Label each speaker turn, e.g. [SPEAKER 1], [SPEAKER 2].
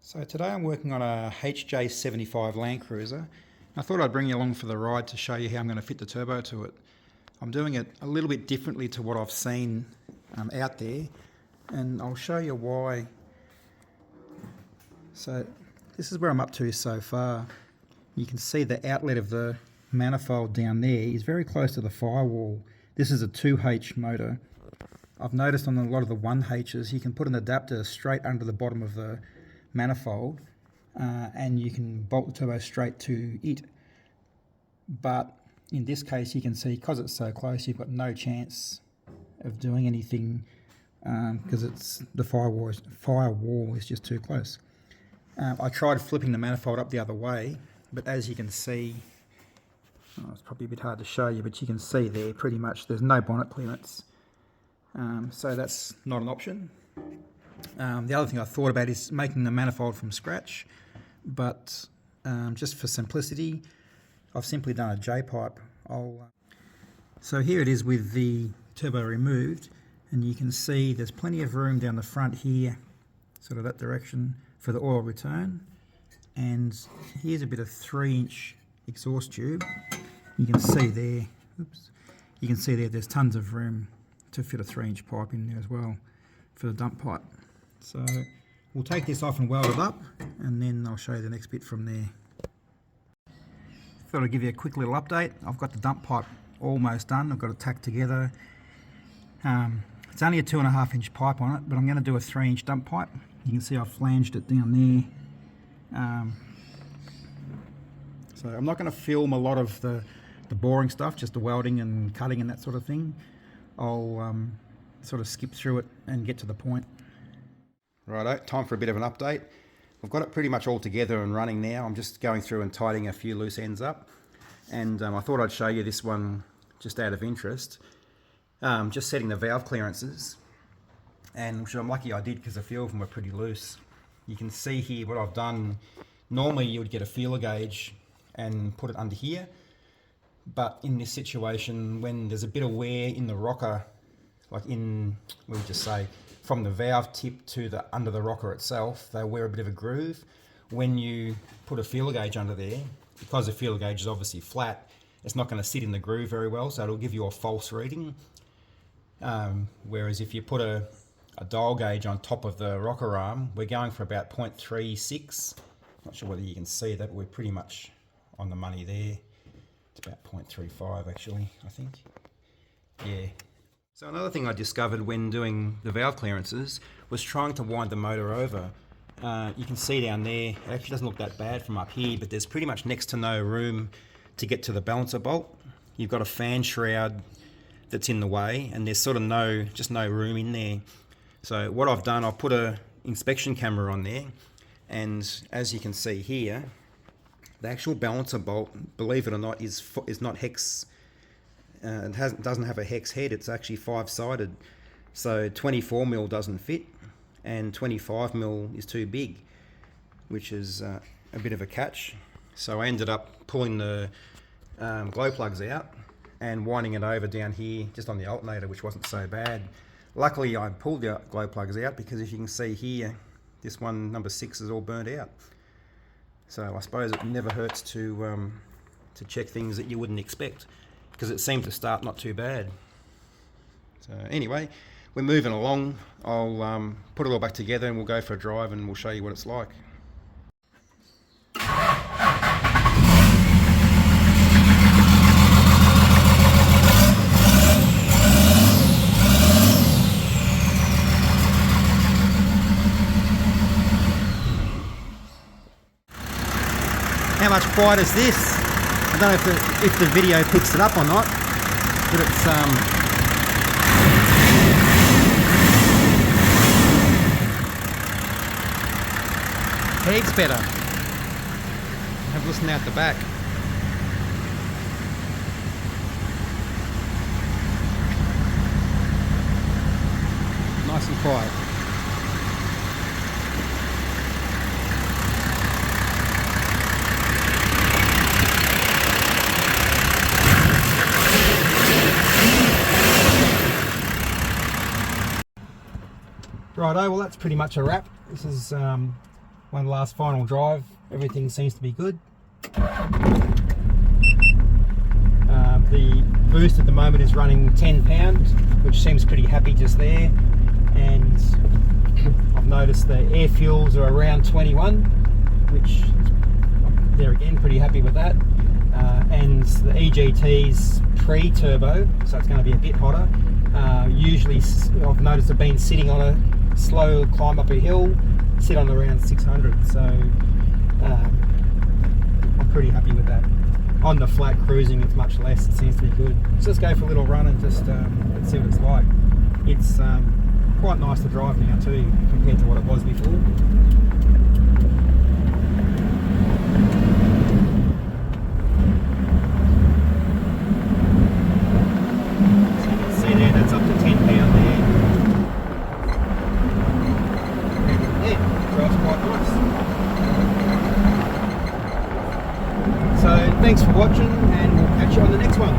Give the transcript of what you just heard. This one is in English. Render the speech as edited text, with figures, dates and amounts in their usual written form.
[SPEAKER 1] So today I'm working on a HJ75 landcruiser. I thought I'd bring you along for the ride to show you how I'm going to fit the turbo to it. I'm doing it a little bit differently to what I've seen out there, and I'll show you why. So this is where I'm up to so far. You can see the outlet of the manifold down there is very close to the firewall. This is a 2H motor. I've noticed on a lot of the 1Hs you can put an adapter straight under the bottom of the manifold and you can bolt the turbo straight to it. But in this case you can see, because it's so close, you've got no chance of doing anything because it's the firewall is just too close. I tried flipping the manifold up the other way, but as you can see, it's probably a bit hard to show you, but you can see there pretty much there's no bonnet clearance. So that's not an option. The other thing I thought about is making the manifold from scratch, but just for simplicity, I've simply done a Jpipe. So here it is with the turbo removed, and you can see there's plenty of room down the front here, sort of that direction, for the oil return. And here's a bit of 3-inch exhaust tube. You can see there, you can see there's tons of room to fit a 3-inch pipe in there as well for the dump pipe. So we'll take this off and weld it up, and then I'll show you the next bit from there. Thought I'd give you a quick little update. I've got the dump pipe almost done. I've got it tacked together. It's only a 2.5-inch pipe on it, but I'm going to do a 3-inch dump pipe. You can see I've flanged it down there. So I'm not going to film a lot of the boring stuff, just the welding and cutting and that sort of thing. I'll sort of skip through it and get to the point. Righto, time for a bit of an update. I've got it pretty much all together and running now. I'm just going through and tidying a few loose ends up. And I thought I'd show you this one just out of interest. Just setting the valve clearances, and which I'm lucky I did because a few of them were pretty loose. You can see here what I've done. Normally you would get a feeler gauge and put it under here, but in this situation, when there's a bit of wear in the rocker, like in, we'll just say, from the valve tip to the under the rocker itself, they wear a bit of a groove. When you put a feeler gauge under there, because the feeler gauge is obviously flat, it's not going to sit in the groove very well, so it'll give you a false reading. Whereas if you put a dial gauge on top of the rocker arm, we're going for about 0.36. Not sure whether you can see that, but we're pretty much on the money there. It's about 0.35 actually, I think. Yeah. So another thing I discovered when doing the valve clearances was trying to wind the motor over. You can see down there, it actually doesn't look that bad from up here, but there's pretty much next to no room to get to the balancer bolt. You've got a fan shroud that's in the way, and there's sort of just no room in there. So what I've done, I've put a inspection camera on there, and as you can see here, the actual balancer bolt, believe it or not, is not hex. It doesn't have a hex head. It's actually 5-sided. So 24mm doesn't fit, and 25mm is too big, which is a bit of a catch. So I ended up pulling the glow plugs out and winding it over down here just on the alternator, which wasn't so bad. Luckily I pulled the glow plugs out, because if you can see here, this one, number 6, is all burnt out. So I suppose it never hurts to check things that you wouldn't expect, because it seemed to start not too bad. So anyway, we're moving along. I'll put it all back together and we'll go for a drive and we'll show you what it's like. How much quiet is this? I don't know if the video picks it up or not, but it's heaps better. Have a listen out the back. Nice and quiet. Righto, well that's pretty much a wrap. This is
[SPEAKER 2] one last final drive. Everything seems to be good. The boost at the moment is running 10 pounds, which seems pretty happy just there. And I've noticed the air fuels are around 21, which there again, pretty happy with that. And the EGT's pre-turbo, so it's going to be a bit hotter. Usually I've noticed I've been sitting on a slow climb up a hill, sit on around 600, so I'm pretty happy with that. On the flat cruising it's much less, it seems to be good. Let's just go for a little run and just let's see what it's like. It's quite nice to drive now too, compared to what it was before. That's up to 10 pound there. Yeah, drives quite nice. So thanks for watching, and we'll catch you on the next one.